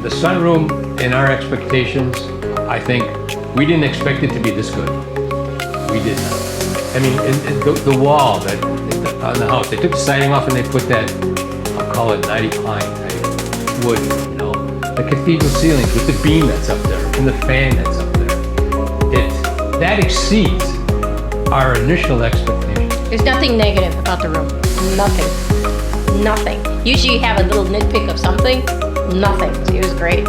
The sunroom, in our expectations, I think, we didn't expect it to be this good. We did not. I mean, the wall that on the house, they took the siding off and they put that, I'll call it 90 pine type wood, you know. The cathedral ceilings with the beam that's up there and the fan that's up there. That exceeds our initial expectations. There's nothing negative about the room. Nothing. Nothing. Usually you have a little nitpick of something. Nothing. It was great.